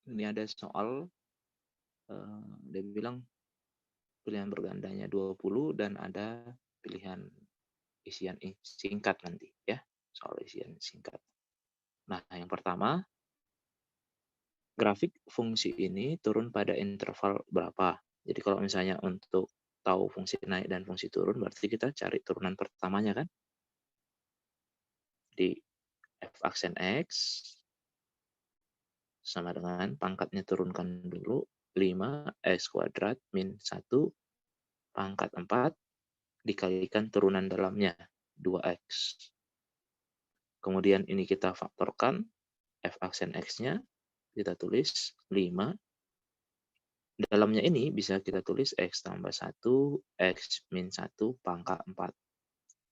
Ini ada soal, dia bilang pilihan bergandanya 20 dan ada pilihan isian singkat nanti ya, soal isian singkat. Nah, yang pertama, grafik fungsi ini turun pada interval berapa? Jadi kalau misalnya untuk tahu fungsi naik dan fungsi turun, berarti kita cari turunan pertamanya kan? Di f aksen x sama dengan pangkatnya turunkan dulu, 5x kuadrat min 1 pangkat 4 dikalikan turunan dalamnya, 2x. Kemudian ini kita faktorkan, f aksen x-nya kita tulis 5. Dalamnya ini bisa kita tulis x tambah 1, x min 1 pangkat 4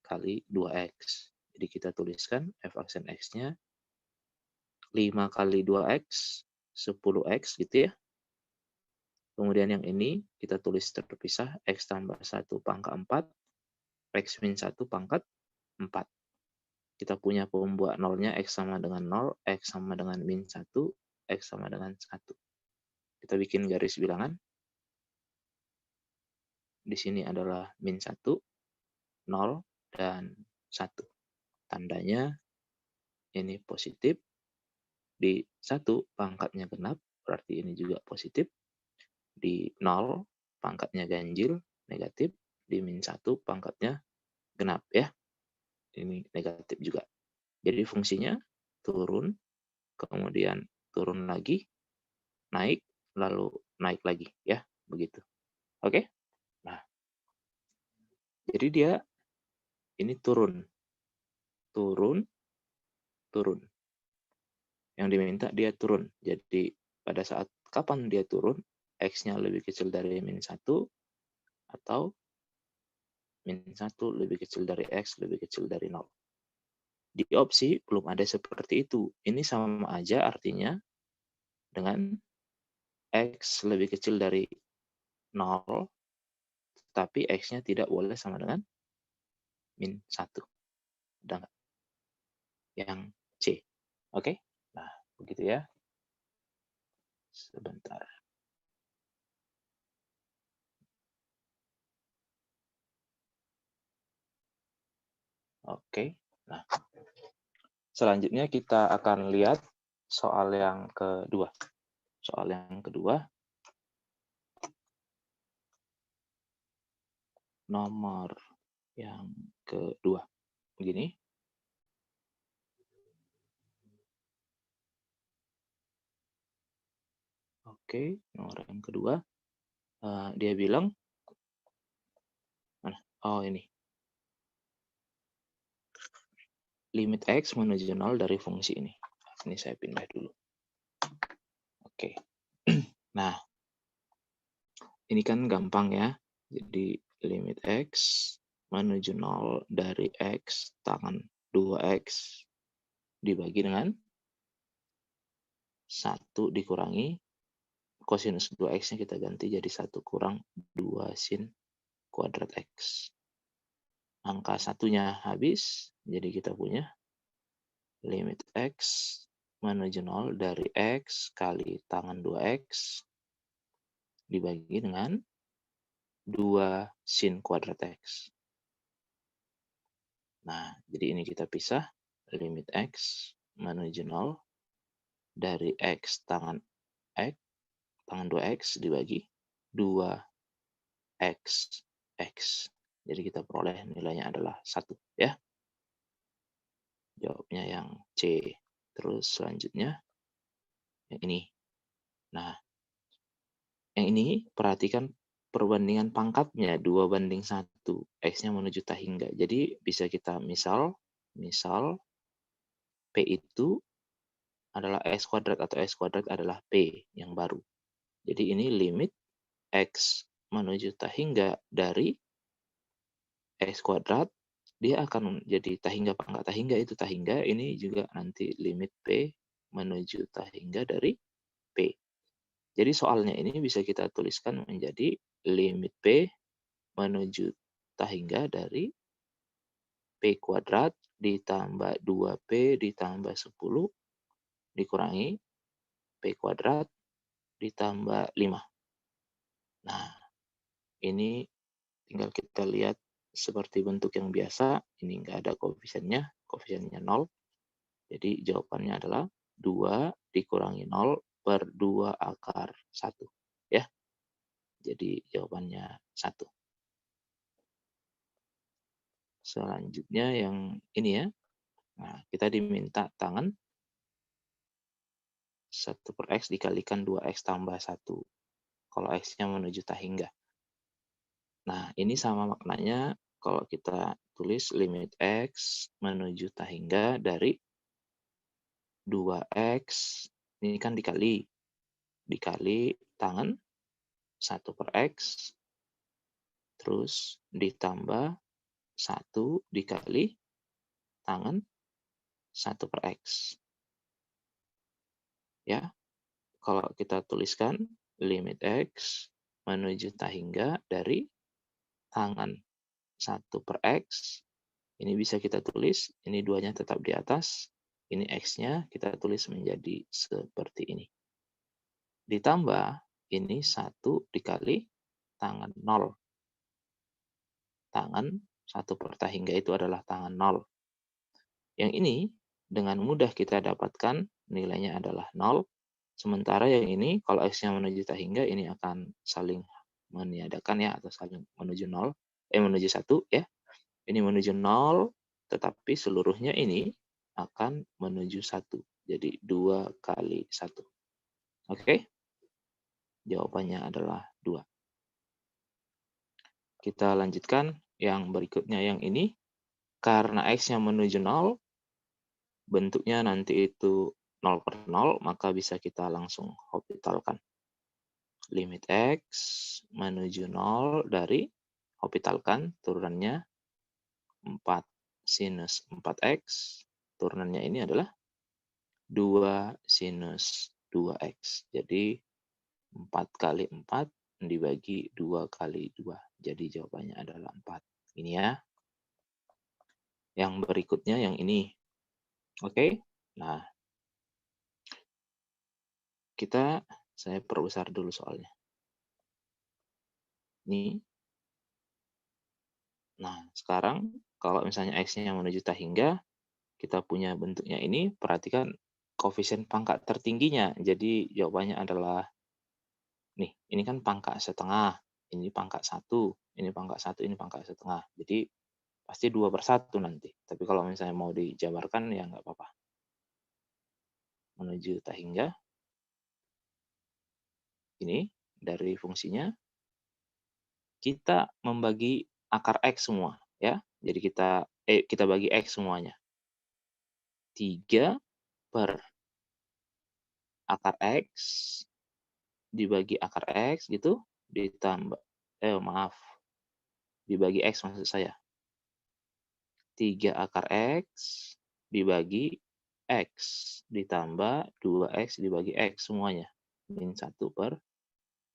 kali 2x. Jadi kita tuliskan f aksen x-nya 5 kali 2x, 10x gitu ya. Kemudian yang ini kita tulis terpisah, x tambah 1 pangkat 4, x min 1 pangkat 4. Kita punya pembuat nolnya x sama dengan 0, x sama dengan min 1, x sama dengan 1. Kita bikin garis bilangan. Di sini adalah min 1, 0, dan 1. Tandanya ini positif. Di 1 pangkatnya genap, berarti ini juga positif. Di 0 pangkatnya ganjil, negatif. Di min 1 pangkatnya genap ya. Ini negatif juga. Jadi fungsinya turun, kemudian turun lagi, naik, lalu naik lagi ya, begitu. Oke? Nah, jadi dia ini turun, turun, turun. Yang diminta dia turun. Jadi pada saat kapan dia turun, x-nya lebih kecil dari min 1 atau min 1 lebih kecil dari x lebih kecil dari 0. Di opsi belum ada seperti itu. Ini sama aja artinya dengan x lebih kecil dari 0, tapi x-nya tidak boleh sama dengan min 1. Udah nggak? Yang C. Oke? Nah, begitu ya. Sebentar. Oke. Nah, selanjutnya kita akan lihat soal yang kedua. Soal yang kedua, nomor yang kedua. Begini. Oke, nomor yang kedua. Dia bilang, mana? Oh ini. Limit X menuju 0 dari fungsi ini. Ini saya pindah dulu. Oke. Nah, ini kan gampang ya. Jadi limit X menuju 0 dari X tangan 2X dibagi dengan 1 dikurangi kosinus 2X-nya kita ganti jadi 1 kurang 2 sin kuadrat X. Angka satunya habis, jadi kita punya limit X menuju 0 dari X kali tangan 2X dibagi dengan 2 sin kuadrat X. Nah, jadi ini kita pisah limit X menuju 0 dari X tangan 2X dibagi 2X X. Jadi kita peroleh nilainya adalah 1 ya. Jawabnya yang C. Terus selanjutnya yang ini. Nah, yang ini perhatikan perbandingan pangkatnya 2:1. X-nya menuju tahingga. Jadi bisa kita misal P itu adalah X kuadrat atau X kuadrat adalah P yang baru. Jadi ini limit X menuju tahingga dari X kuadrat, dia akan jadi tahingga pangkat tahingga itu tahingga, ini juga nanti limit P menuju tahingga dari P. Jadi soalnya ini bisa kita tuliskan menjadi limit P menuju tahingga dari P kuadrat ditambah 2P ditambah 10 dikurangi P kuadrat ditambah 5. Nah, ini tinggal kita lihat seperti bentuk yang biasa, ini nggak ada koefisiennya 0. Jadi jawabannya adalah 2 dikurangi 0 per 2 akar 1. Ya, jadi jawabannya 1. Selanjutnya yang ini ya. Nah, kita diminta tangan 1 per X dikalikan 2X tambah 1. Kalau X-nya menuju tak hingga. Nah, ini sama maknanya kalau kita tulis limit X menuju tak hingga dari 2X, ini kan dikali tangan 1 per X, terus ditambah 1 dikali tangan 1 per X. Ya, kalau kita tuliskan limit X menuju tak hingga dari tangan 1 per X, ini bisa kita tulis, ini 2-nya tetap di atas, ini X-nya kita tulis menjadi seperti ini. Ditambah, ini 1 dikali tangan 0. Tangan 1 per tak hingga itu adalah tangan 0. Yang ini dengan mudah kita dapatkan nilainya adalah 0. Sementara yang ini kalau X-nya menuju tak hingga ini akan saling meniadakan ya, atau saling menuju 0, menuju 1 ya. Ini menuju 0, tetapi seluruhnya ini akan menuju 1. Jadi 2 kali 1. Oke? Jawabannya adalah 2. Kita lanjutkan yang berikutnya yang ini. Karena X-nya menuju 0, bentuknya nanti itu 0 per 0, maka bisa kita langsung hopitalkan. Limit X menuju 0 dari, hopitalkan, turunannya 4 sinus 4X, turunannya ini adalah 2 sinus 2X. Jadi 4 kali 4 dibagi 2 kali 2. Jadi jawabannya adalah 4. Ini ya. Yang berikutnya yang ini. Oke. Nah, saya perbesar dulu soalnya. Ini. Nah, sekarang kalau misalnya X-nya menuju tak hingga, kita punya bentuknya ini, perhatikan koefisien pangkat tertingginya. Jadi jawabannya adalah, nih, ini kan pangkat setengah, ini pangkat 1, ini pangkat 1, ini pangkat setengah. Jadi pasti 2 per 1 nanti. Tapi kalau misalnya mau dijabarkan, ya nggak apa-apa. Menuju tak hingga. Ini dari fungsinya, kita membagi akar X semua. Ya. Jadi kita bagi X semuanya. 3 per akar X dibagi akar X gitu, ditambah, dibagi X maksud saya. 3 akar X dibagi X, ditambah 2X dibagi X semuanya. Min 1 per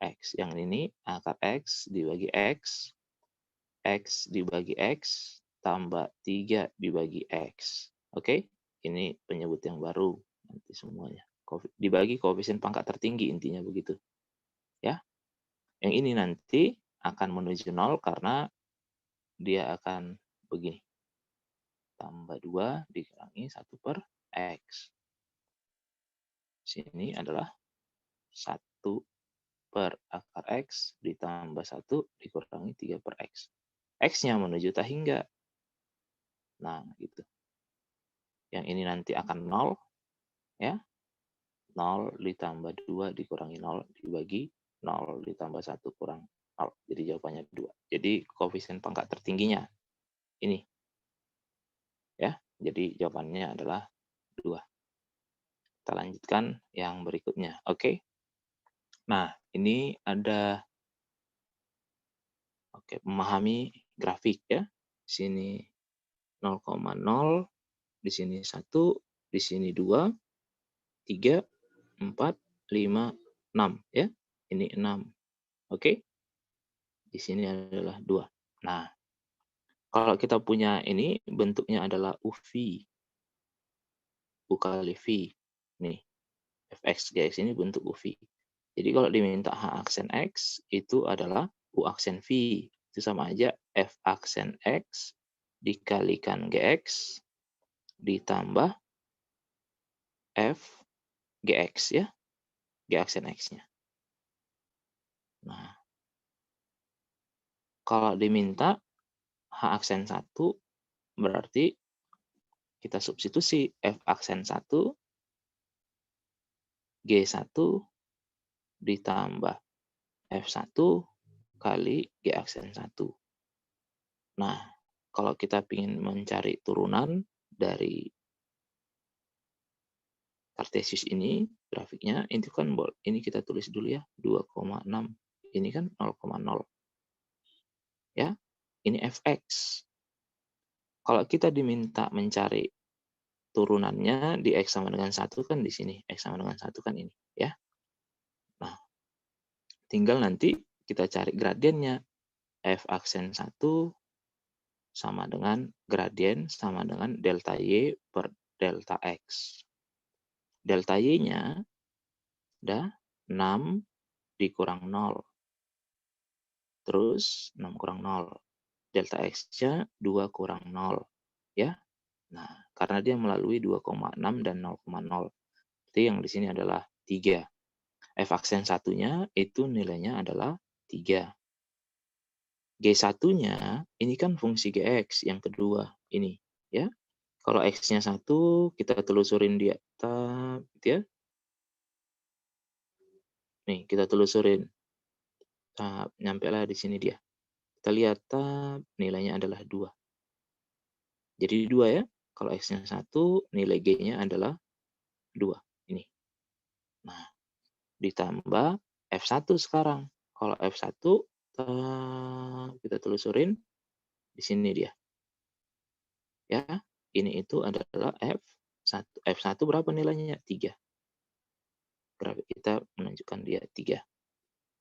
X. Yang ini akar X dibagi X dibagi X, tambah 3 dibagi X. Oke? Ini penyebut yang baru nanti semuanya. Dibagi koefisien pangkat tertinggi, intinya begitu. Ya. Yang ini nanti akan menuju 0 karena dia akan begini. Tambah 2 dikurangi 1 per X. Sini adalah 1 per akar X ditambah 1 dikurangi 3 per X. X-nya menuju tak hingga. Nah, gitu. Yang ini nanti akan 0. Ya. 0 ditambah 2 dikurangi 0 dibagi 0 ditambah 1 kurang 0. Jadi jawabannya 2. Jadi koefisien pangkat tertingginya ini. Ya, jadi jawabannya adalah 2. Kita lanjutkan yang berikutnya. Oke. Nah, ini ada memahami grafik ya. Di sini 0,0, di sini 1, di sini 2, 3, 4, 5, 6 ya. Ini 6. Oke. Di sini adalah 2. Nah, kalau kita punya ini bentuknya adalah UV. U kali V. Nih, fx, gx ini bentuk UV. Jadi kalau diminta H aksen X itu adalah U aksen V. Itu sama aja F aksen X dikalikan GX ditambah F GX ya. G aksen X-nya. Nah, kalau diminta H aksen 1 berarti kita substitusi F aksen 1 G1 ditambah F1 kali G aksen 1. Nah, kalau kita ingin mencari turunan dari Kartesius ini, grafiknya, itu kan ini kita tulis dulu ya, 2,6. Ini kan 0,0. Ya, ini fx. Kalau kita diminta mencari turunannya di x sama dengan 1 kan di sini. X sama dengan 1 kan ini. Ya. Nah, tinggal nanti kita cari gradiennya. F aksen 1 sama dengan gradien sama dengan delta Y per delta X. Delta Y-nya udah 6 dikurang 0. Terus 6 kurang 0. Delta X-nya 2 kurang 0. Ya. Nah, karena dia melalui 2,6 dan 0,0. Berarti yang di sini adalah 3. F aksen satunya itu nilainya adalah 3. G1-nya ini kan fungsi GX yang kedua ini, ya. Kalau X-nya 1 kita telusurin dia tab gitu ya. Nih, kita telusurin. Tab, nyampe lah di sini dia. Kita lihat tab, nilainya adalah 2. Jadi 2 ya. Kalau X-nya 1, nilai G-nya adalah 2. Ini. Nah, ditambah F1 sekarang. Kalau F1, kita telusurin, di sini dia. Ya, ini itu adalah F1. F1 berapa nilainya? 3. Grafik kita menunjukkan dia 3.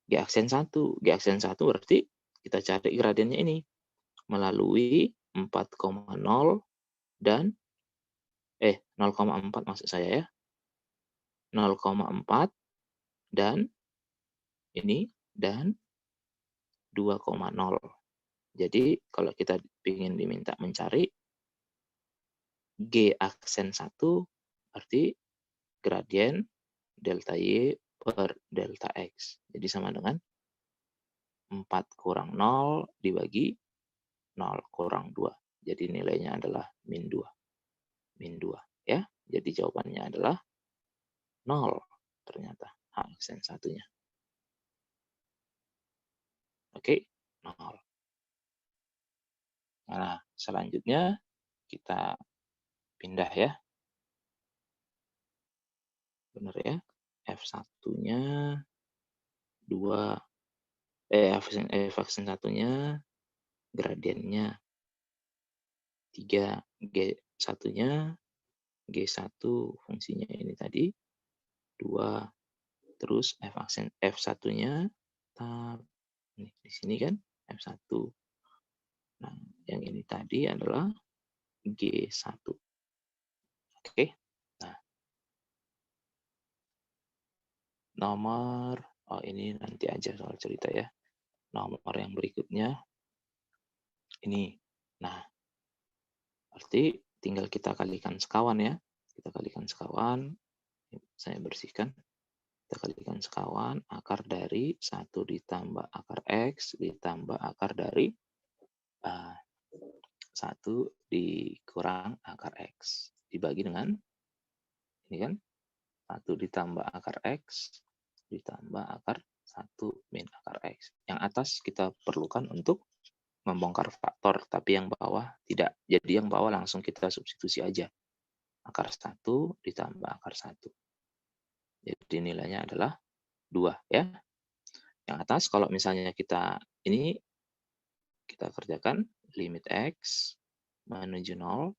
G aksen 1. G aksen 1 berarti kita cari gradiennya ini. Melalui 4,0 dan 0,4 maksud saya ya. 0,4 dan ini dan 2,0. Jadi kalau kita ingin diminta mencari G aksen 1 berarti gradien delta Y per delta X. Jadi sama dengan 4 kurang 0 dibagi 0 kurang 2. Jadi nilainya adalah min 2. Min 2 ya. Jadi jawabannya adalah 0 ternyata H aksen satunya. Oke, 0. Nah, selanjutnya kita pindah ya. Benar ya. F1-nya 2. F aksen satunya gradiennya 3. G1-nya G1 fungsinya ini tadi 2. Terus F1-nya di sini kan F1. Nah, yang ini tadi adalah G1. Oke. Nah, nomor ini nanti aja soal cerita ya. Nomor yang berikutnya ini. Nah, berarti tinggal kita kalikan sekawan ya. Kita kalikan sekawan. Saya bersihkan. Kita kalikan sekawan akar dari 1 ditambah akar X ditambah akar dari 1 dikurang akar X. Dibagi dengan ini kan 1 ditambah akar X ditambah akar 1 min akar X. Yang atas kita perlukan untuk membongkar faktor, tapi yang bawah tidak. Jadi yang bawah langsung kita substitusi aja. Akar 1 ditambah akar 1. Jadi nilainya adalah 2 ya. Yang atas kalau misalnya kita ini kita kerjakan limit X menuju 0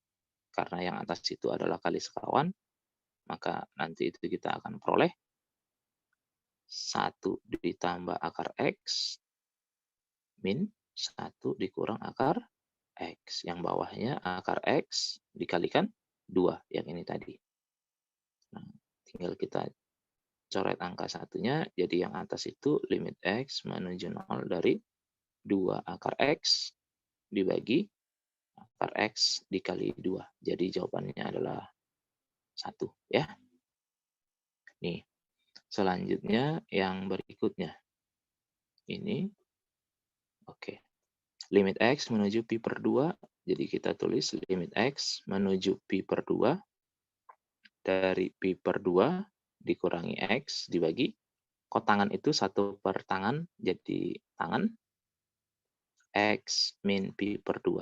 karena yang atas itu adalah kali sekawan, maka nanti itu kita akan peroleh 1 ditambah akar X min 1 dikurang akar X. Yang bawahnya akar X dikalikan 2 yang ini tadi. Nah, tinggal kita coret angka satunya, jadi yang atas itu limit X menuju 0 dari 2 akar X dibagi akar X dikali 2. Jadi jawabannya adalah 1 ya. Nih, selanjutnya yang berikutnya. Ini, oke. Limit X menuju pi per 2, jadi kita tulis limit X menuju pi per 2 dari pi per 2 dikurangi X dibagi, kotangan itu 1 per tangan, jadi tangan, X min pi per 2.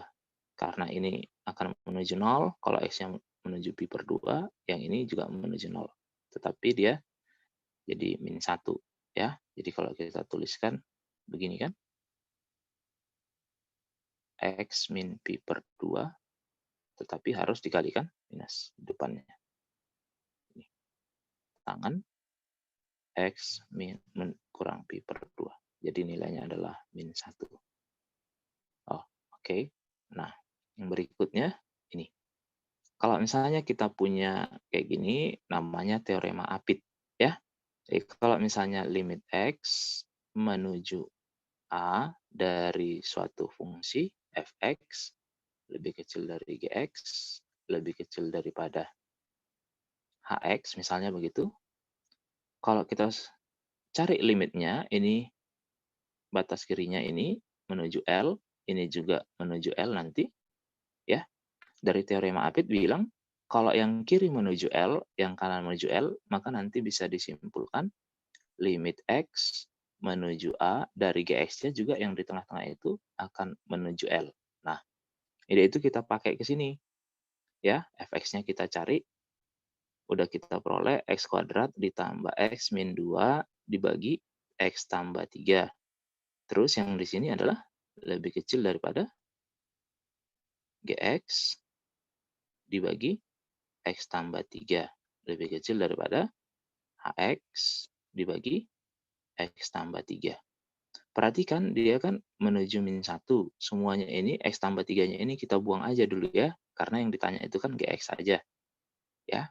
Karena ini akan menuju 0, kalau X-nya menuju pi per 2, yang ini juga menuju 0. Tetapi dia jadi min 1. Ya. Jadi kalau kita tuliskan begini kan, X min pi per 2, tetapi harus dikalikan minus depannya. Ini. Tangan X min kurang pi per 2. Jadi nilainya adalah min 1. Oh, oke. Nah, yang berikutnya ini. Kalau misalnya kita punya kayak gini, namanya teorema Apit, ya. Jadi kalau misalnya limit X menuju A dari suatu fungsi fx lebih kecil dari gx, lebih kecil daripada hx, misalnya begitu. Kalau kita cari limitnya, ini batas kirinya ini menuju L, ini juga menuju L nanti, ya. Dari teorema Apit bilang, kalau yang kiri menuju L, yang kanan menuju L, maka nanti bisa disimpulkan limit X menuju A dari Gx-nya juga yang di tengah-tengah itu akan menuju L. Nah, ide itu kita pakai ke sini. Ya, fx-nya kita cari, udah kita peroleh X kuadrat ditambah X min 2 dibagi X tambah 3. Terus yang di sini adalah lebih kecil daripada Gx dibagi X tambah 3. Lebih kecil daripada Hx dibagi X tambah 3. Perhatikan dia kan menuju min 1. Semuanya ini X tambah 3-nya ini kita buang aja dulu ya. Karena yang ditanya itu kan Gx saja. Ya.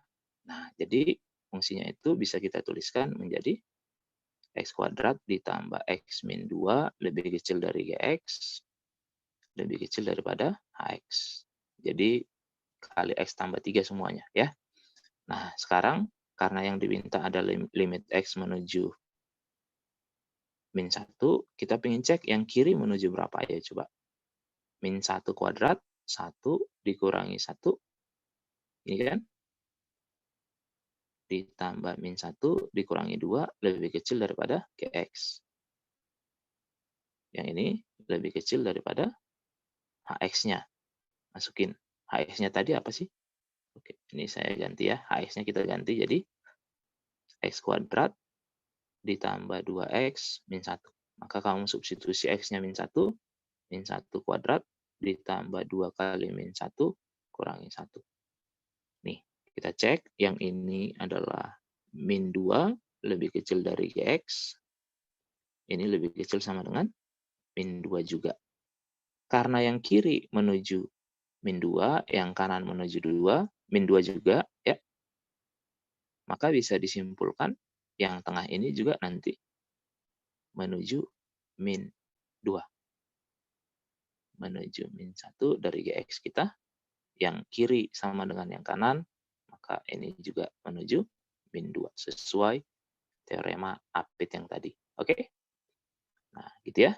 Nah, jadi fungsinya itu bisa kita tuliskan menjadi X kuadrat ditambah X min 2 lebih kecil dari Gx, lebih kecil daripada Hx. Jadi kali X tambah 3 semuanya ya. Nah, sekarang karena yang diminta ada limit X menuju min 1, kita ingin cek yang kiri menuju berapa ya coba. Min 1 kuadrat, 1 dikurangi 1, ini kan, ditambah min 1 dikurangi 2 lebih kecil daripada Gx. Yang ini lebih kecil daripada Hx-nya. Masukin. Hx-nya tadi apa sih? Oke, ini saya ganti ya. Hx-nya kita ganti jadi X kuadrat ditambah 2X min 1. Maka kamu substitusi X-nya min 1 kuadrat ditambah 2 kali min 1 kurangi 1. Nih, kita cek. Yang ini adalah min 2 lebih kecil dari Gx. Ini lebih kecil sama dengan min 2 juga. Karena yang kiri menuju min 2, yang kanan menuju 2, min 2 juga, ya. Maka bisa disimpulkan yang tengah ini juga nanti menuju min 2. Menuju min 1 dari Gx kita. Yang kiri sama dengan yang kanan, maka ini juga menuju min 2. Sesuai teorema Apit yang tadi. Oke? Nah, gitu ya.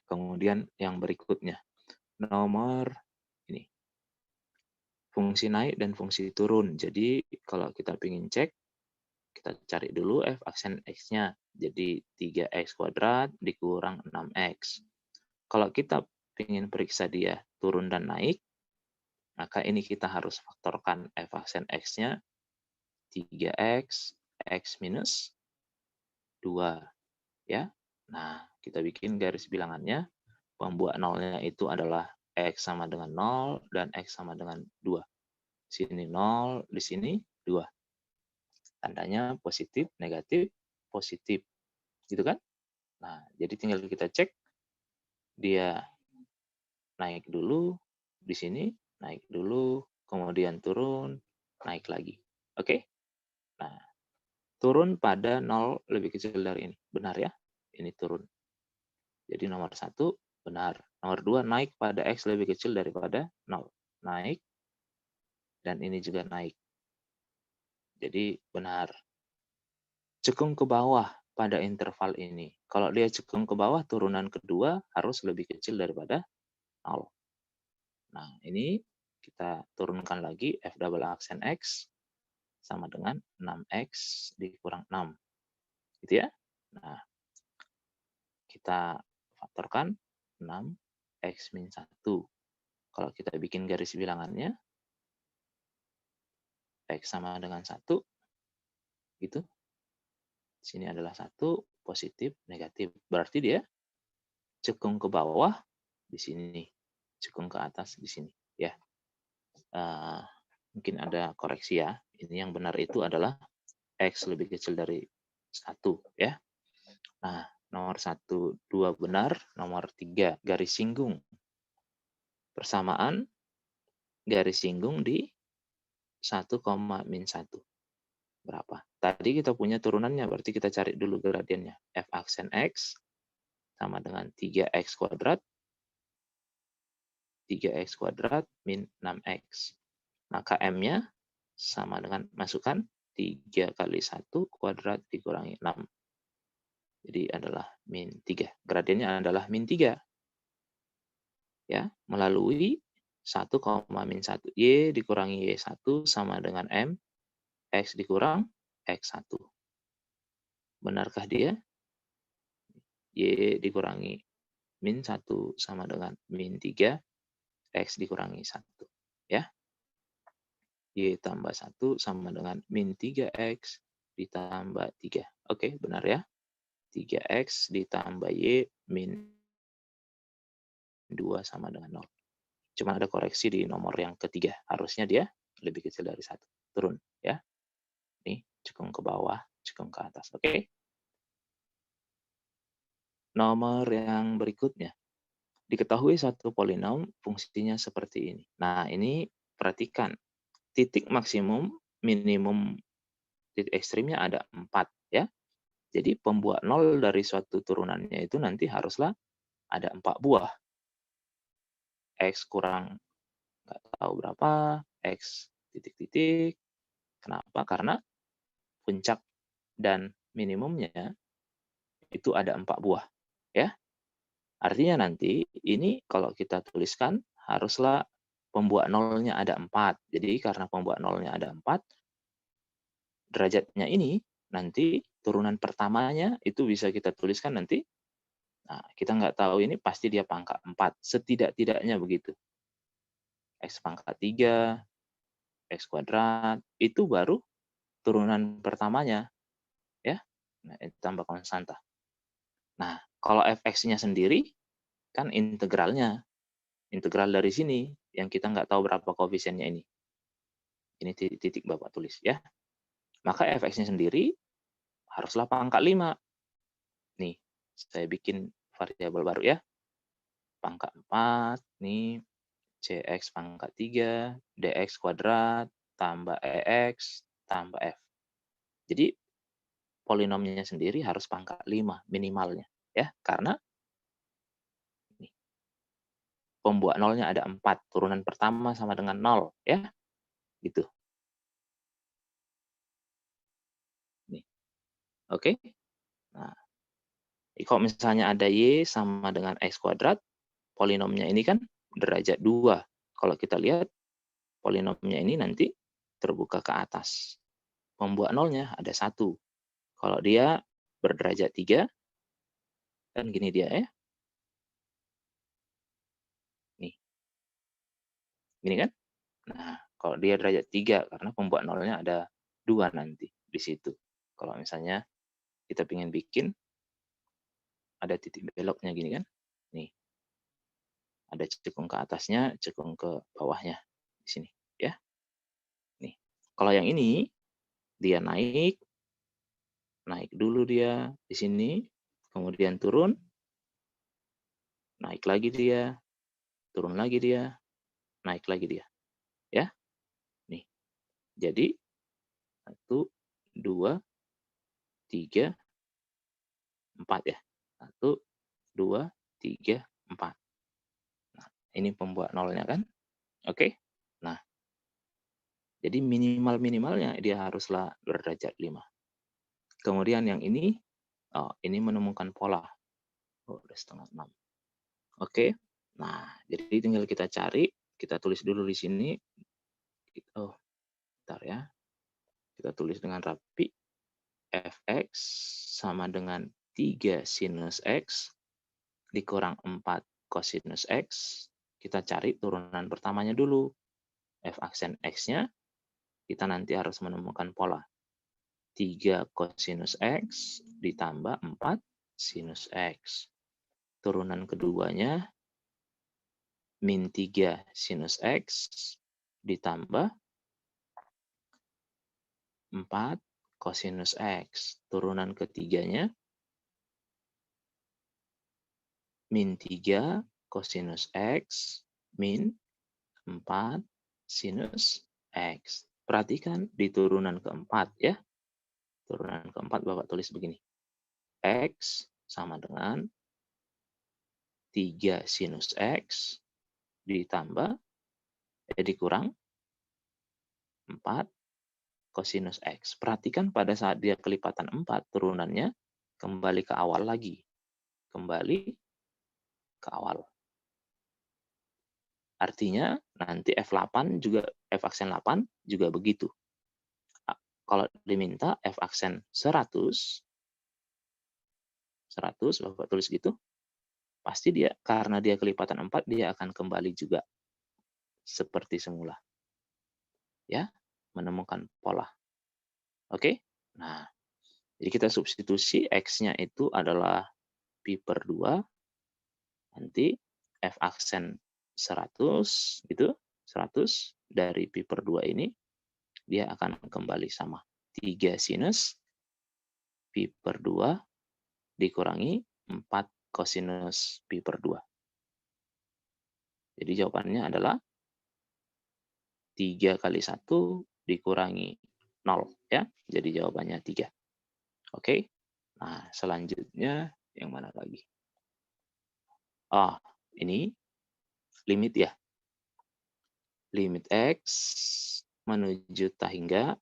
Kemudian yang berikutnya. Nomor ini. Fungsi naik dan fungsi turun. Jadi kalau kita ingin cek, kita cari dulu f aksen x-nya. Jadi 3x kuadrat dikurang 6x. Kalau kita ingin periksa dia turun dan naik, maka ini kita harus faktorkan f aksen x-nya 3x, x minus 2. Ya. Nah, kita bikin garis bilangannya. Pembuat nolnya itu adalah x sama dengan 0 dan x sama dengan 2. Sini 0, di sini 2. Tandanya positif, negatif, positif. Gitu kan? Nah, jadi tinggal kita cek dia naik dulu di sini, naik dulu, kemudian turun, naik lagi. Oke? Nah, turun pada 0 lebih kecil dari ini. Benar ya? Ini turun. Jadi nomor 1 benar. Nomor 2 naik pada X lebih kecil daripada 0. Naik. Dan ini juga naik. Jadi benar. Cekung ke bawah pada interval ini. Kalau dia cekung ke bawah, turunan kedua harus lebih kecil daripada 0. Nah, ini kita turunkan lagi F double aksen X sama dengan 6X dikurang 6. Gitu ya. Nah, kita faktorkan 6X min 1. Kalau kita bikin garis bilangannya, X sama dengan 1, gitu. Sini adalah 1, positif, negatif. Berarti dia cekung ke bawah di sini, cekung ke atas di sini. Ya, mungkin ada koreksi ya. Ini yang benar itu adalah X lebih kecil dari 1. Ya. Nah, nomor 1, 2 benar. Nomor 3, garis singgung. Persamaan garis singgung di 1, min 1. Berapa? Tadi kita punya turunannya, berarti kita cari dulu gradiennya. F aksen X sama dengan 3X kuadrat. 3X kuadrat min 6X. Maka M-nya sama dengan, masukkan 3 kali 1 kuadrat dikurangi 6. Jadi adalah min 3. Gradiennya adalah min 3. Ya, melalui 1, min 1. Y dikurangi Y1 sama dengan M, X dikurang X1. Benarkah dia? Y dikurangi min 1 sama dengan min 3, X dikurangi 1. Ya. Y tambah 1 sama dengan min 3X ditambah 3. Oke, benar ya. 3X ditambah Y min 2 sama dengan 0. Cuma ada koreksi di nomor yang ketiga. Harusnya dia lebih kecil dari 1. Turun ya. Nih, cekung ke bawah, cekung ke atas. Oke. Nomor yang berikutnya. Diketahui satu polinom fungsinya seperti ini. Nah, ini perhatikan. Titik maksimum, minimum, titik ekstrimnya ada 4 ya. Jadi pembuat 0 dari suatu turunannya itu nanti haruslah ada 4 buah. X kurang nggak tahu berapa, X titik-titik. Kenapa? Karena puncak dan minimumnya itu ada 4 buah. Ya. Artinya nanti ini kalau kita tuliskan haruslah pembuat nolnya ada 4. Jadi karena pembuat nolnya ada 4, derajatnya ini nanti turunan pertamanya itu bisa kita tuliskan nanti. Nah, kita nggak tahu ini pasti dia pangkat 4. Setidak-tidaknya begitu. X pangkat 3, X kuadrat, itu baru turunan pertamanya. Ya, nah, itu tambah konstanta. Nah, kalau fx-nya sendiri, kan integralnya. Integral dari sini, yang kita nggak tahu berapa koefisiennya ini. Ini titik Bapak tulis ya. Maka fx-nya sendiri haruslah pangkat 5. Nih, saya bikin variabel baru ya. Pangkat 4, nih, cx pangkat 3, dx kuadrat, tambah ex, tambah f. Jadi, polinomnya sendiri harus pangkat 5 minimalnya. Ya, karena nih, pembuat nolnya ada 4. Turunan pertama sama dengan 0. Ya, gitu. Nih, oke. Nah, kalau misalnya ada Y sama dengan X kuadrat, polinomnya ini kan derajat 2. Kalau kita lihat, polinomnya ini nanti terbuka ke atas. Pembuat nolnya ada 1. Kalau dia berderajat 3, kan gini dia ya. Nih. Gini kan? Nah, kalau dia derajat 3, karena pembuat nolnya ada 2 nanti di situ. Kalau misalnya kita ingin bikin, ada titik beloknya gini kan. Nih. Ada cekung ke atasnya, cekung ke bawahnya. Di sini. Ya. Nih. Kalau yang ini, dia naik dulu dia di sini, kemudian turun, naik lagi dia, turun lagi dia, naik lagi dia. Ya. Nih. Jadi 1, 2, 3, 4 ya. 1, 2, 3, 4. Nah, ini pembuat nolnya kan? Oke. Nah, jadi minimal-minimalnya dia haruslah berderajat 5. Kemudian yang ini, ini menemukan pola. Oh, udah setengah 6. Oke. Nah, jadi tinggal kita cari, kita tulis dulu di sini. Oh, bentar ya. Kita tulis dengan rapi. Fx sama dengan 3 sinus X dikurang 4 kosinus X. Kita cari turunan pertamanya dulu. F aksen X-nya, kita nanti harus menemukan pola. 3 kosinus X ditambah 4 sinus X. Turunan keduanya, min 3 sinus X ditambah 4 kosinus X. Turunan ketiganya, min 3 kosinus X min 4 sinus X. Perhatikan di turunan keempat ya. Turunan keempat Bapak tulis begini. X sama dengan 3 sinus X ditambah, dikurang 4 kosinus X. Perhatikan pada saat dia kelipatan 4, turunannya kembali ke awal lagi. Kembali ke awal. Artinya nanti F8 juga, F aksen 8 juga begitu. Kalau diminta F aksen 100 Bapak tulis gitu, pasti dia, karena dia kelipatan 4, dia akan kembali juga seperti semula. Ya, menemukan pola. Oke? Nah, jadi kita substitusi X-nya itu adalah pi per 2, nanti F aksen 100, gitu, 100 dari pi per 2 ini, dia akan kembali sama. 3 sinus pi per 2 dikurangi 4 kosinus pi per 2. Jadi jawabannya adalah 3 kali 1 dikurangi 0. Ya. Jadi jawabannya 3. Oke. Nah, selanjutnya yang mana lagi? Ini limit ya. Limit X menuju hingga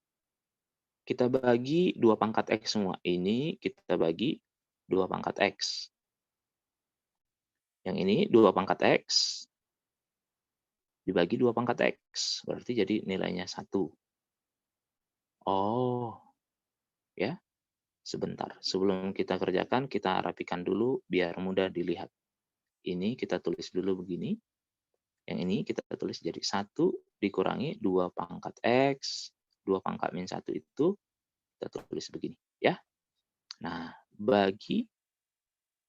kita bagi 2 pangkat X semua. Ini kita bagi 2 pangkat X. Yang ini 2 pangkat X dibagi 2 pangkat X. Berarti jadi nilainya 1. Oh, ya. Sebentar. Sebelum kita kerjakan, kita rapikan dulu biar mudah dilihat. Ini kita tulis dulu begini. Yang ini kita tulis jadi 1 dikurangi 2 pangkat X. 2 pangkat min 1 itu kita tulis begini. Ya. Nah, bagi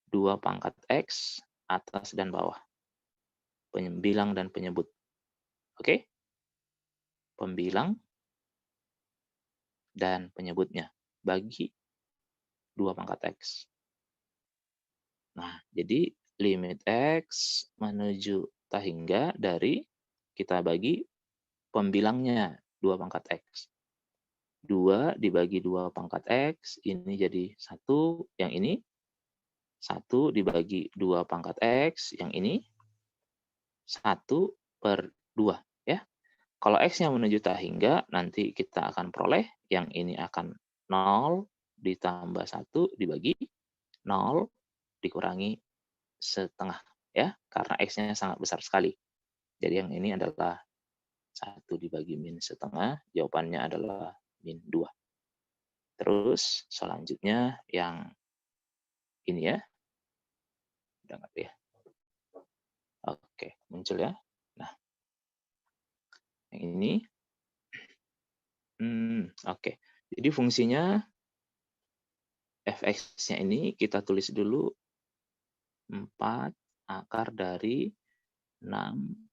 2 pangkat X atas dan bawah. Pembilang dan penyebut. Oke? Pembilang dan penyebutnya. Bagi 2 pangkat X. Nah, jadi limit X menuju hingga dari kita bagi pembilangnya 2 pangkat X. 2 dibagi 2 pangkat X, ini jadi 1, yang ini 1 dibagi 2 pangkat X, yang ini 1 per 2. Ya. Kalau X-nya menuju hingga, nanti kita akan peroleh yang ini akan 0 ditambah 1 dibagi 0 dikurangi setengah. Ya, karena X-nya sangat besar sekali. Jadi yang ini adalah 1 dibagi min setengah, jawabannya adalah min 2. Terus selanjutnya yang ini ya. Udah nggak ya? Oke, muncul ya. Nah, yang ini. Oke. Jadi fungsinya fx-nya ini kita tulis dulu 4 akar dari 6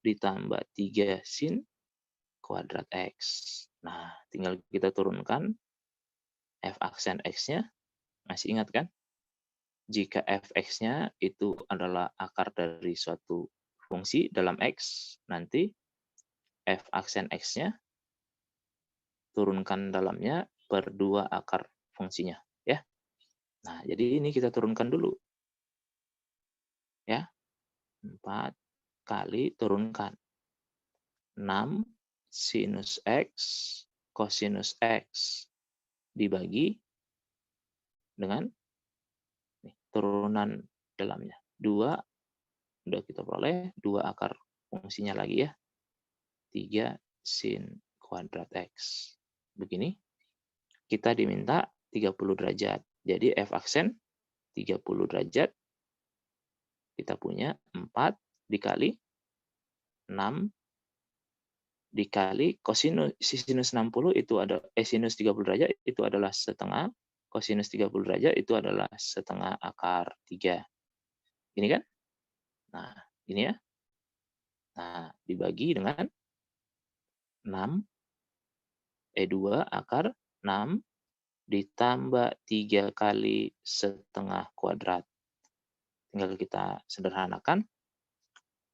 ditambah 3 sin kuadrat X. Nah, tinggal kita turunkan f aksen X-nya. Masih ingat kan? Jika fx-nya itu adalah akar dari suatu fungsi dalam X, nanti f aksen X-nya turunkan dalamnya per 2 akar fungsinya. Ya. Nah, jadi ini kita turunkan dulu. Ya, 4 kali turunkan. 6 sinus X kosinus X dibagi dengan turunan dalamnya. 2, udah kita peroleh, 2 akar fungsinya lagi ya. 3 sin kuadrat X. Begini, kita diminta 30 derajat. Jadi F aksen 30 derajat, kita punya 4 dikali 6 dikali sinus 60 itu ada sinus 30 derajat itu adalah setengah, kosinus 30 derajat itu adalah setengah akar 3. Ini kan? Nah, ini ya. Nah, dibagi dengan 6, 2 akar 6 ditambah 3 kali setengah kuadrat. Tinggal kita sederhanakan.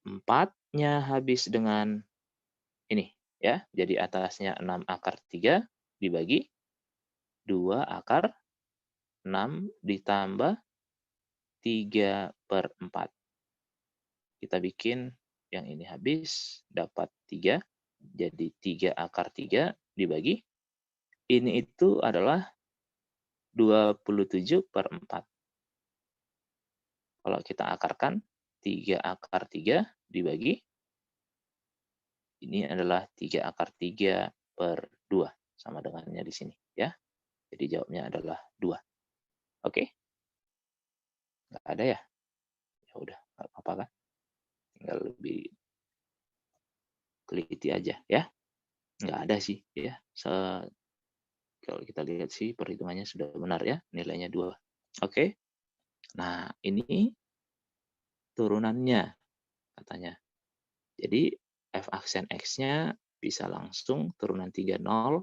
4-nya habis dengan ini ya. Jadi atasnya 6 akar 3 dibagi 2 akar 6 ditambah 3/4. Kita bikin yang ini habis, dapat 3. Jadi 3 akar 3 dibagi. Ini itu adalah 27/4. Kalau kita akarkan, 3 akar 3 dibagi, ini adalah 3 akar 3/2. Sama dengannya di sini. Ya. Jadi jawabnya adalah 2. Oke? Nggak ada ya? Ya udah, nggak apa-apa kan? Tinggal lebih teliti aja ya. Nggak ada sih ya. Kalau kita lihat sih perhitungannya sudah benar ya, nilainya 2. Oke. Nah, ini turunannya katanya. Jadi F aksen X-nya bisa langsung turunan 3, 0.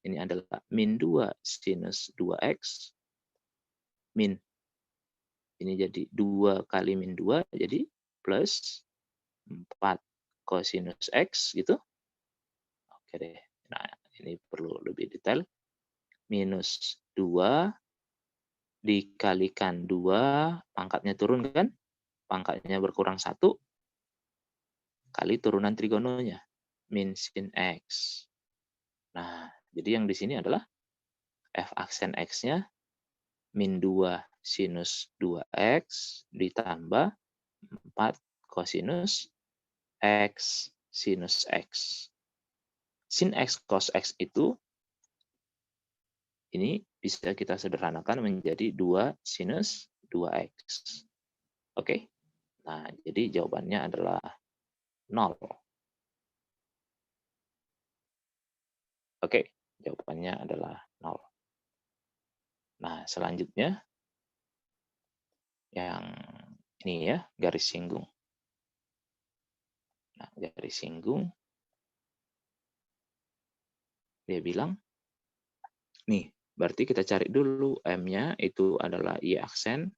Ini adalah min 2 sinus 2X. Min. Ini jadi 2 kali min 2, jadi plus 4 kosinus X gitu. Oke deh. Nah, ini perlu lebih detail. Minus 2 dikalikan 2, pangkatnya turun kan? Pangkatnya berkurang 1, kali turunan trigononya, min sin X. Nah, jadi yang di sini adalah F aksen X-nya min 2 sinus 2X ditambah 4 kosinus X sinus X. Sin X cos X itu ini bisa kita sederhanakan menjadi 2 sinus 2X. Oke? Nah, jadi jawabannya adalah 0. Oke, jawabannya adalah 0. Nah, selanjutnya yang ini ya, garis singgung. Nah, garis singgung, dia bilang, nih, berarti kita cari dulu M-nya itu adalah I aksen,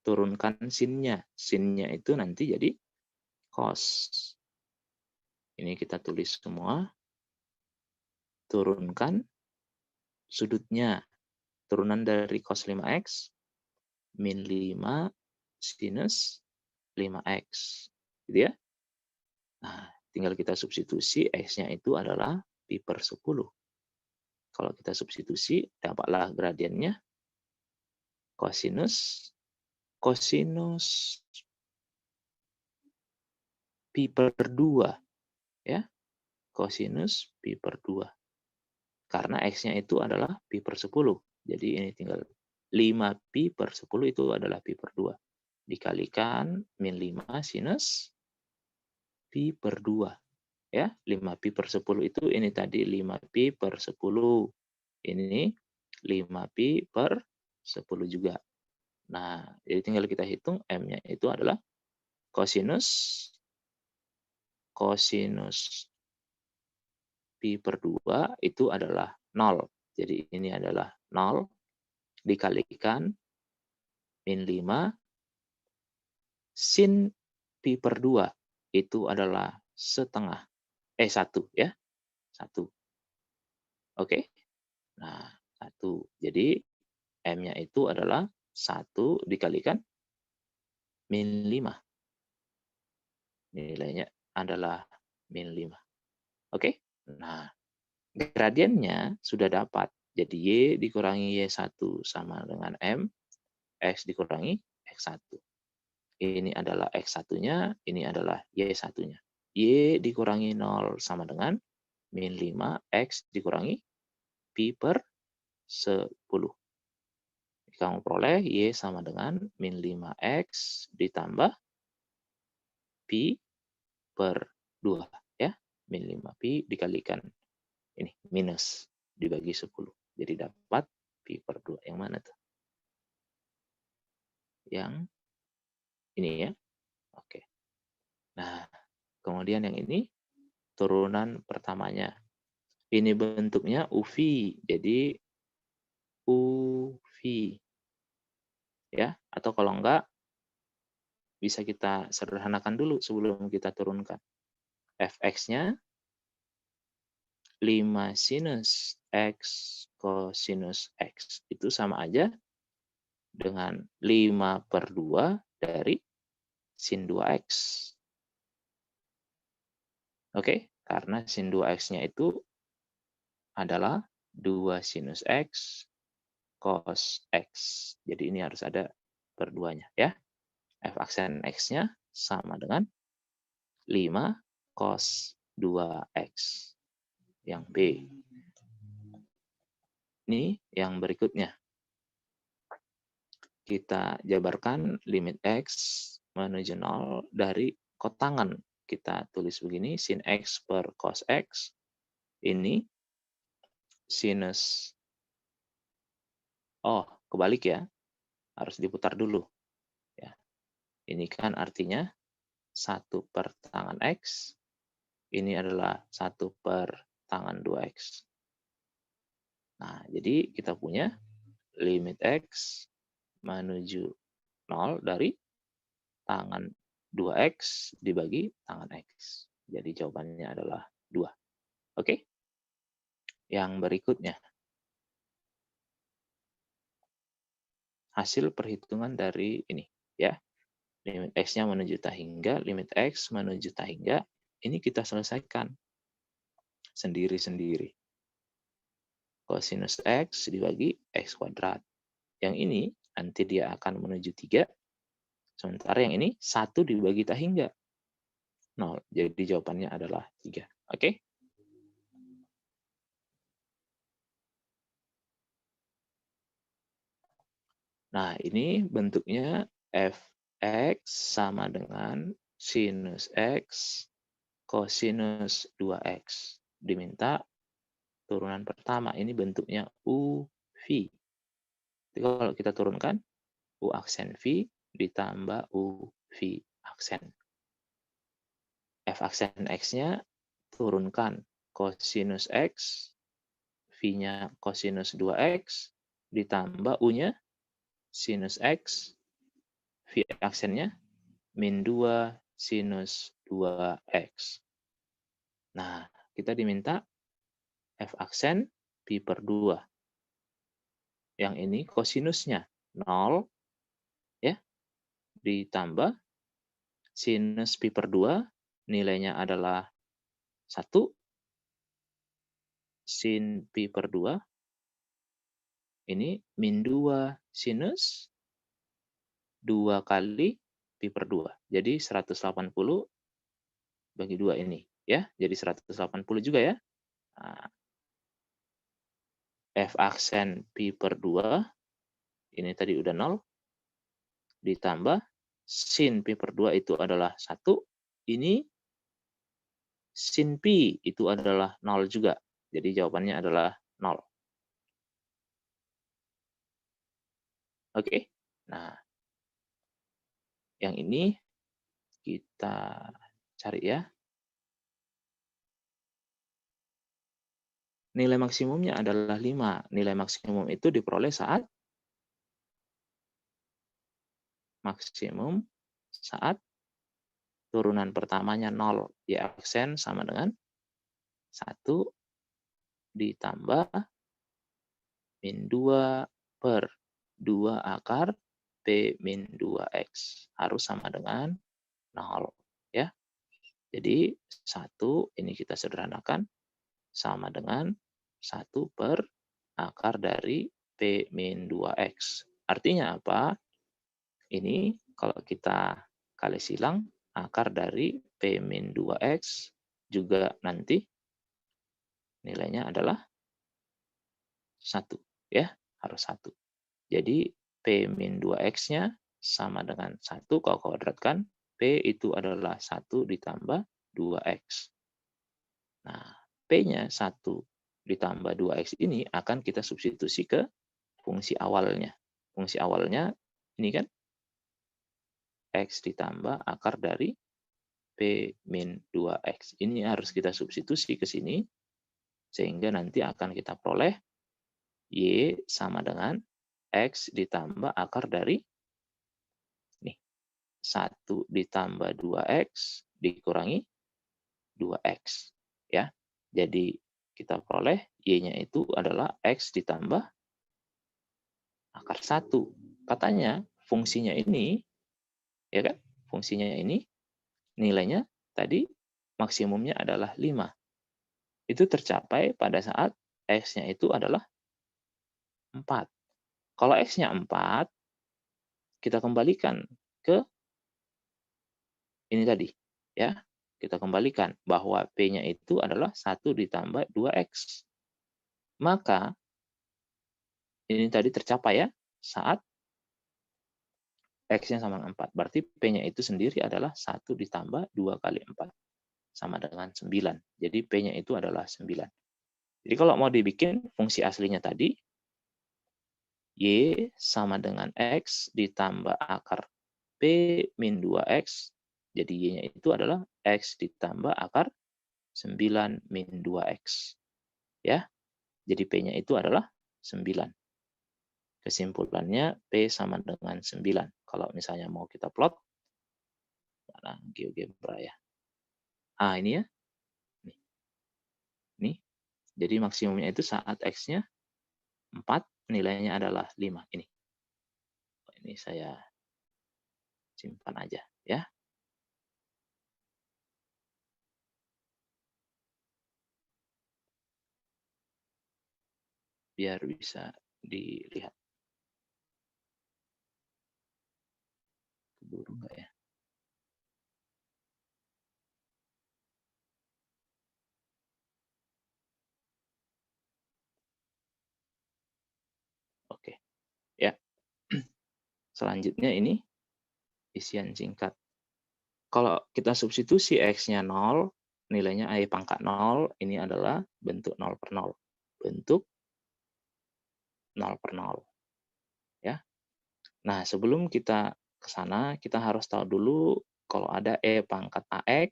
turunkan sin-nya. Sin-nya itu nanti jadi cos. Ini kita tulis semua, turunkan sudutnya. Turunan dari cos 5X, min 5 sinus 5X. Gitu ya. Nah, tinggal kita substitusi, X-nya itu adalah pi per 10. Kalau kita substitusi, dapatlah gradiennya kosinus pi per 2. Ya, kosinus pi per 2. Karena X-nya itu adalah pi per 10. Jadi ini tinggal 5 pi per 10 itu adalah pi per 2. Dikalikan min 5 sinus pi per 2. Ya, 5 pi per 10 itu ini tadi 5 pi per 10. Ini 5 pi per 10 juga. Nah, jadi tinggal kita hitung M-nya itu adalah kosinus pi per 2 itu adalah 0. Jadi ini adalah 0 dikalikan min 5 sin pi per 2 itu adalah setengah. 1 ya. 1. Oke. Nah, 1. Jadi M-nya itu adalah 1 dikalikan min 5. Nilainya adalah min 5. Oke? Nah, gradiennya sudah dapat. Jadi Y dikurangi Y1 sama dengan M, X dikurangi X1. Ini adalah X1-nya, ini adalah Y1-nya. Y dikurangi 0 sama dengan min 5, X dikurangi Pi per 10. Kamu peroleh Y sama dengan min 5X ditambah Pi per 2. Ya, min 5 Pi dikalikan ini, minus dibagi 10. Jadi dapat Pi per 2. Yang mana tuh? Yang ini ya. Oke. Nah, kemudian yang ini turunan pertamanya. Ini bentuknya UV. Jadi UV. Ya, atau kalau enggak bisa kita sederhanakan dulu sebelum kita turunkan. Fx-nya 5 sinus X cosinus X. Itu sama aja dengan 5 per 2 dari sin 2X. Oke, karena sin 2X-nya itu adalah 2 sinus X cos X. Jadi ini harus ada per 2-nya ya. F aksen X-nya sama dengan 5 cos 2X. Yang B. Ini yang berikutnya. Kita jabarkan limit X menuju 0 dari kotangan. Kita tulis begini, sin X per cos X. Ini sinus. Oh, kebalik ya. Harus diputar dulu. Ya. Ini kan artinya 1 per tangan X. Ini adalah 1 per tangan 2X. Nah, jadi kita punya limit X menuju 0 dari tangan 2X dibagi tangan X. Jadi jawabannya adalah 2. Oke? Yang berikutnya. Hasil perhitungan dari ini. Ya. Limit X-nya menuju tak hingga, limit X menuju tak hingga. Ini kita selesaikan sendiri-sendiri. Cosinus X dibagi X kuadrat. Yang ini nanti dia akan menuju 3. Sementara yang ini 1 dibagi tak hingga 0. Jadi jawabannya adalah 3. Oke? Nah, ini bentuknya Fx sama dengan sinus X cosinus 2X. Diminta turunan pertama. Ini bentuknya UV. Jadi kalau kita turunkan, U aksen V ditambah UV aksen. F aksen X-nya turunkan cosinus X, V-nya cosinus 2X, ditambah U-nya sinus X, V aksennya min 2 sinus 2X. Nah, kita diminta F aksen Pi per 2. Yang ini kosinusnya 0, ya, ditambah sinus Pi per 2, nilainya adalah 1, sin Pi per 2, ini min 2 sinus 2 kali Pi per 2. Jadi 180 bagi 2 ini. Ya, jadi 180 juga ya. Nah, F aksen Pi per 2, ini tadi udah 0, ditambah sin Pi per 2 itu adalah 1, ini sin Pi itu adalah 0 juga. Jadi jawabannya adalah 0. Oke, nah yang ini kita cari ya. Nilai maksimumnya adalah 5. Nilai maksimum itu diperoleh saat turunan pertamanya 0. Y aksen sama dengan 1 ditambah min 2 per 2 akar P min 2X. Harus sama dengan 0. Ya. Jadi 1 ini kita sederhanakan sama dengan 1 per akar dari P min 2X. Artinya apa? Ini kalau kita kali silang, akar dari P min 2X juga nanti nilainya adalah 1. Ya, harus 1. Jadi P min 2X-nya sama dengan 1 kalau kuadratkan. P itu adalah 1 ditambah 2X. Nah, P-nya 1 ditambah 2X ini akan kita substitusi ke fungsi awalnya. Fungsi awalnya ini kan X ditambah akar dari P min 2X. Ini harus kita substitusi ke sini, sehingga nanti akan kita peroleh Y sama dengan X ditambah akar dari nih, 1 ditambah 2X dikurangi 2X. Ya. Jadi kita peroleh Y-nya itu adalah X ditambah akar 1. Katanya fungsinya ini, ya kan? Fungsinya ini nilainya tadi maksimumnya adalah 5. Itu tercapai pada saat X-nya itu adalah 4. Kalau X-nya 4, kita kembalikan ke ini tadi. Ya, kita kembalikan bahwa P-nya itu adalah 1 ditambah 2X. Maka, ini tadi tercapai ya, saat X-nya sama dengan 4. Berarti P-nya itu sendiri adalah 1 ditambah 2 kali 4. Sama dengan 9. Jadi P-nya itu adalah 9. Jadi kalau mau dibikin fungsi aslinya tadi, Y sama dengan X ditambah akar P min 2X. Jadi Y-nya itu adalah X ditambah akar 9 min 2X. Ya, jadi P-nya itu adalah 9. Kesimpulannya P sama dengan 9. Kalau misalnya mau kita plot, mana GeoGebra ya. Ini ya. Nih. Jadi maksimumnya itu saat X-nya 4, nilainya adalah 5. Ini saya simpan aja ya. Biar bisa dilihat. Keburu nggak ya? Oke. Ya. Selanjutnya ini isian singkat. Kalau kita substitusi X-nya 0, nilainya I pangkat 0, ini adalah bentuk 0 per 0. Bentuk 0 per 0. Ya. Nah, sebelum kita ke sana, kita harus tahu dulu kalau ada E pangkat AX,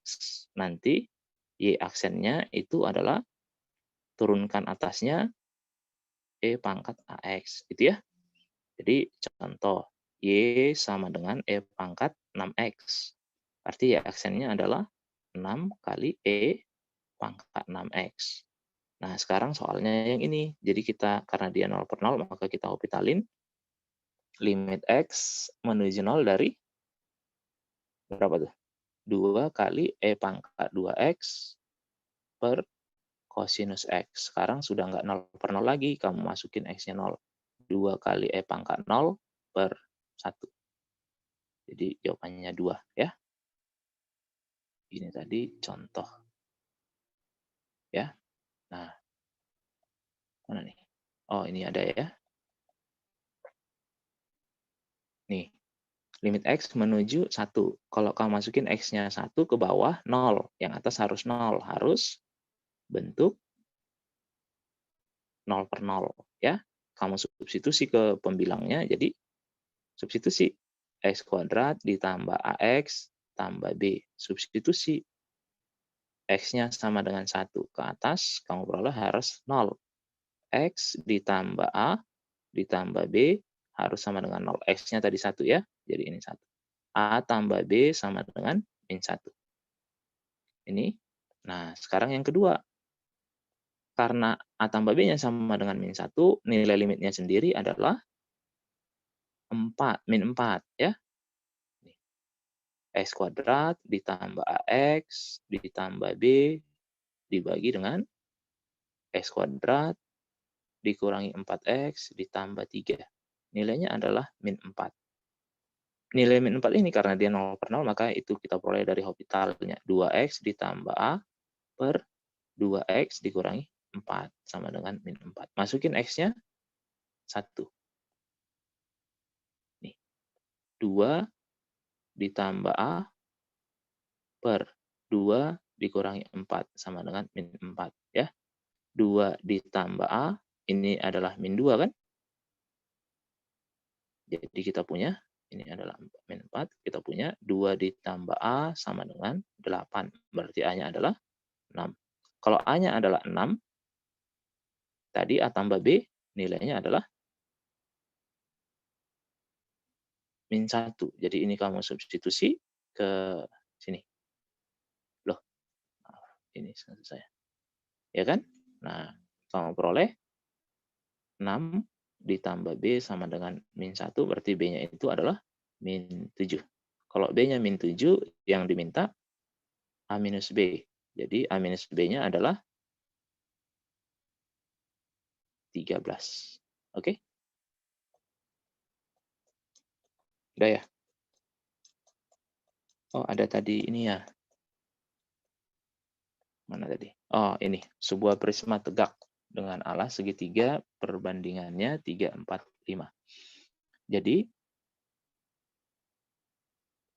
nanti Y aksennya itu adalah turunkan atasnya E pangkat AX. Itu ya. Jadi contoh, Y sama dengan E pangkat 6X. Arti ya aksennya adalah 6 kali E pangkat 6X. Nah, sekarang soalnya yang ini. Jadi kita, karena dia 0 per 0, maka kita orbitalin limit X menuju 0 dari berapa tuh? 2 kali E pangkat 2X per kosinus X. Sekarang sudah nggak 0 per 0 lagi, kamu masukin X-nya 0. 2 kali E pangkat 0 per 1. Jadi jawabannya 2 ya. Ini tadi contoh. Ya. Nah, mana nih? Oh, ini ada ya. Nih, limit X menuju 1. Kalau kamu masukin X-nya 1 ke bawah, 0. Yang atas harus 0. Harus bentuk 0 per 0. Ya. Kamu substitusi ke pembilangnya, jadi substitusi X kuadrat ditambah AX tambah B. Substitusi X-nya sama dengan 1 ke atas, kamu peroleh harus 0. X ditambah A ditambah B harus sama dengan 0. X-nya tadi 1 ya, jadi ini 1. A tambah B sama dengan min 1. Ini. Nah, sekarang yang kedua. Karena A tambah B-nya sama dengan min 1, nilai limitnya sendiri adalah min 4 ya. X kuadrat ditambah AX ditambah B dibagi dengan X kuadrat dikurangi 4X ditambah 3. Nilainya adalah min 4. Nilai min 4 ini karena dia 0/0, maka itu kita peroleh dari Hopitalnya. 2X ditambah A per 2X dikurangi 4 sama dengan min 4. Masukin X-nya 1. Nih, 2 ditambah A per 2 dikurangi 4 sama dengan min 4 ya. 2 ditambah A, ini adalah min 2 kan? Jadi kita punya, ini adalah min 4, kita punya 2 ditambah A sama dengan 8. Berarti A-nya adalah 6. Kalau A-nya adalah 6, tadi A tambah B nilainya adalah min 1. Jadi ini kamu substitusi ke sini. Loh, ini saya. Ya kan? Nah, kamu peroleh 6 ditambah B sama dengan min 1, berarti B-nya itu adalah min 7. Kalau B-nya min 7, yang diminta A minus B. Jadi A minus B-nya adalah 13. Oke? Udah ya? Oh, ada tadi ini ya. Mana tadi? Oh, ini. Sebuah prisma tegak dengan alas segitiga perbandingannya 3, 4, 5. Jadi,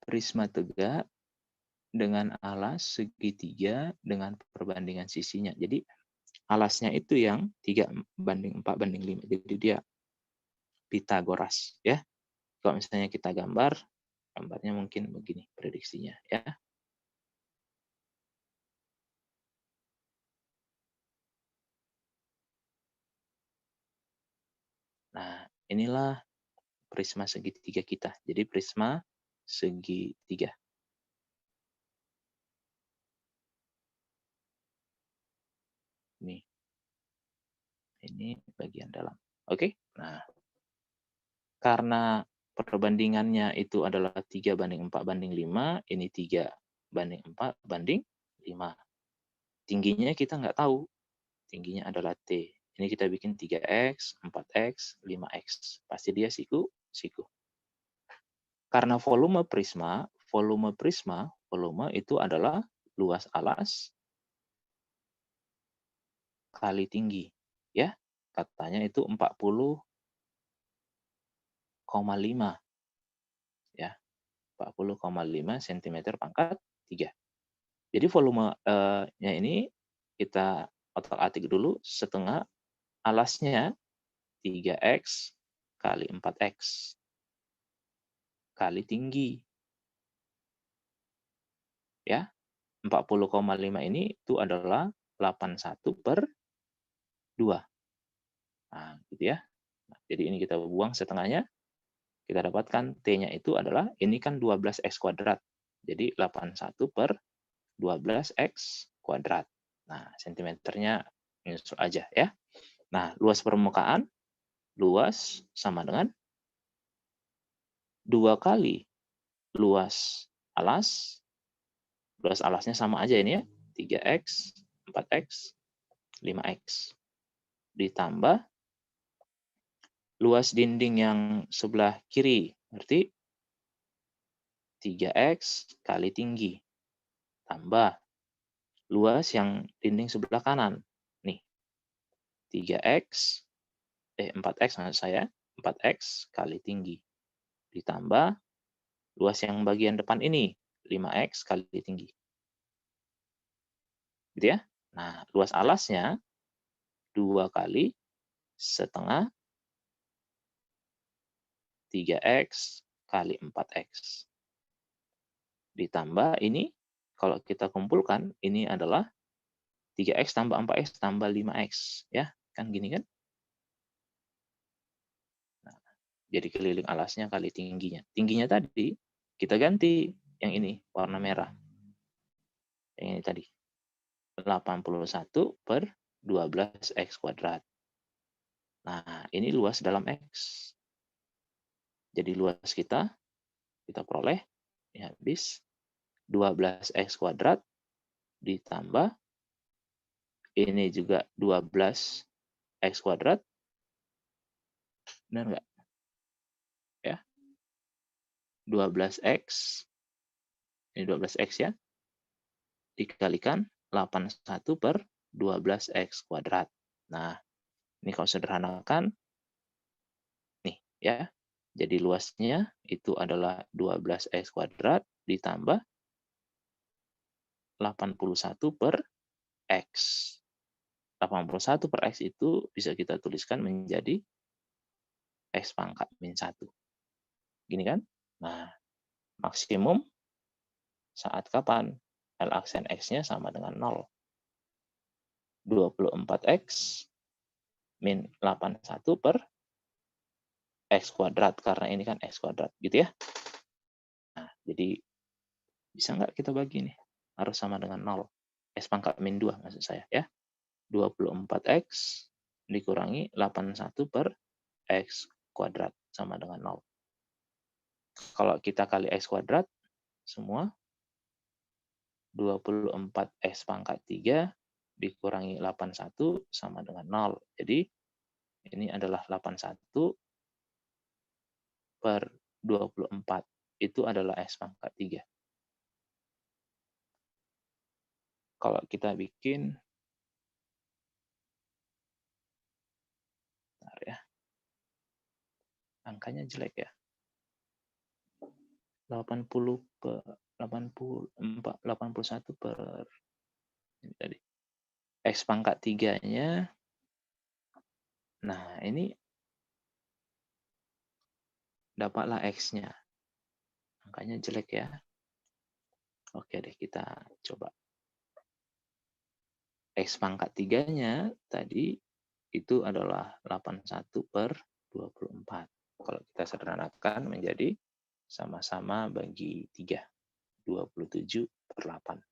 prisma tegak dengan alas segitiga dengan perbandingan sisinya. Jadi, alasnya itu yang 3/4/5. Jadi, dia Pitagoras. Ya. Kalau misalnya kita gambarnya mungkin begini prediksinya. Ya. Nah, inilah prisma segitiga kita. Jadi prisma segitiga. Ini bagian dalam. Oke? Nah, karena perbandingannya itu adalah 3/4/5, ini 3/4/5. Tingginya kita nggak tahu. Tingginya adalah T. Ini kita bikin 3X, 4X, 5X. Pasti dia siku. Karena volume itu adalah luas alas kali tinggi. Ya, katanya itu 40,5. Ya, 40,5 cm pangkat 3. Jadi volumenya ini kita otak-atik dulu, setengah alasnya 3X kali 4X kali tinggi. Ya, 40,5 ini itu adalah 81/2. Nah, gitu ya. Nah, jadi ini kita buang setengahnya, kita dapatkan T-nya itu adalah, ini kan 12X kuadrat. Jadi 81/12X kuadrat. Nah, sentimeternya nyusul aja ya. Nah, luas permukaan, luas sama dengan 2 kali luas alas. Luas alasnya sama aja ini ya, 3X, 4X, 5X. Ditambah luas dinding yang sebelah kiri, berarti 3X kali tinggi. Tambah luas yang dinding sebelah kanan. Nih, 4X maksud saya, 4X kali tinggi. Ditambah luas yang bagian depan ini, 5X kali tinggi. Gitu ya. Nah, luas alasnya 2 kali setengah 3X kali 4X. Ditambah ini, kalau kita kumpulkan, ini adalah 3X tambah 4X tambah 5X. Ya, kan gini kan? Nah, jadi keliling alasnya kali tingginya. Tingginya tadi, kita ganti yang ini, warna merah. Yang ini tadi. 81/12X kuadrat. Nah, ini luas dalam X. Jadi luas kita peroleh, ini habis 12x kuadrat ditambah ini juga 12x kuadrat, benar nggak? Ya, 12x, ini 12x ya, dikalikan 81 per 12x kuadrat. Nah, ini kalau sederhanakan, nih ya, jadi luasnya itu adalah 12x kuadrat ditambah 81 per x. 81 per x itu bisa kita tuliskan menjadi x pangkat min 1. Gini kan? Nah, maksimum saat kapan? L aksen x-nya sama dengan 0. 24x min 81 per x kuadrat, karena ini kan x kuadrat, gitu ya. Nah, jadi bisa nggak kita bagi nih? Harus sama dengan 0. X pangkat min 2 maksud saya ya. 24x dikurangi 81 per x kuadrat sama dengan 0. Kalau kita kali x kuadrat, semua 24x pangkat 3 dikurangi 81 sama dengan 0. Jadi ini adalah 81 per 24. Itu adalah x pangkat 3. Kalau kita bikin, bentar ya, angkanya jelek ya. 80 per 84, 81 per ini tadi. X pangkat 3-nya. Nah, ini dapatlah X-nya. Angkanya jelek ya. Oke deh, kita coba. X pangkat 3-nya tadi itu adalah 81 per 24. Kalau kita sederhanakan menjadi sama-sama bagi 3. 27 per 8.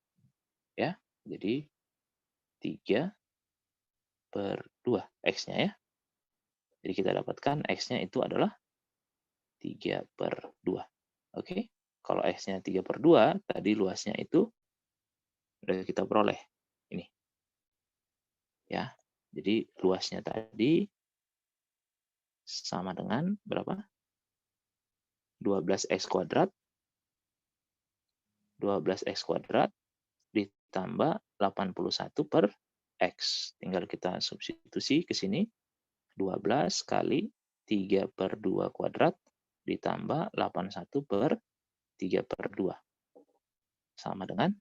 Ya, jadi 3 per 2 X-nya ya. Jadi kita dapatkan X-nya itu adalah 3 per 2. Oke, kalau X-nya 3 per 2, tadi luasnya itu sudah kita peroleh. Ini. Ya, jadi luasnya tadi sama dengan berapa? 12x kuadrat. 12x kuadrat ditambah 81 per x. Tinggal kita substitusi ke sini. 12 kali 3 per 2 kuadrat ditambah 81 per 3 per 2. Sama dengan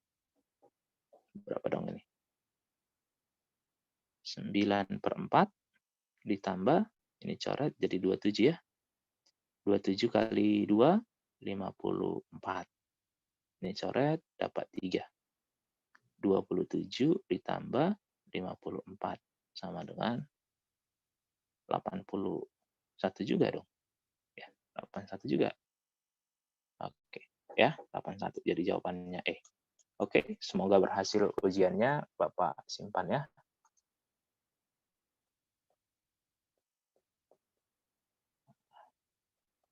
berapa dong ini? 9 per 4 ditambah, ini coret jadi 27 ya. 27 kali 2, 54. Ini coret dapat 3. 27 ditambah 54 sama dengan 81 juga dong. Ya, 81 juga. Oke, ya, 81 jadi jawabannya E. Oke, semoga berhasil ujiannya, Bapak simpan ya.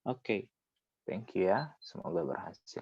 Oke, thank you ya, semoga berhasil.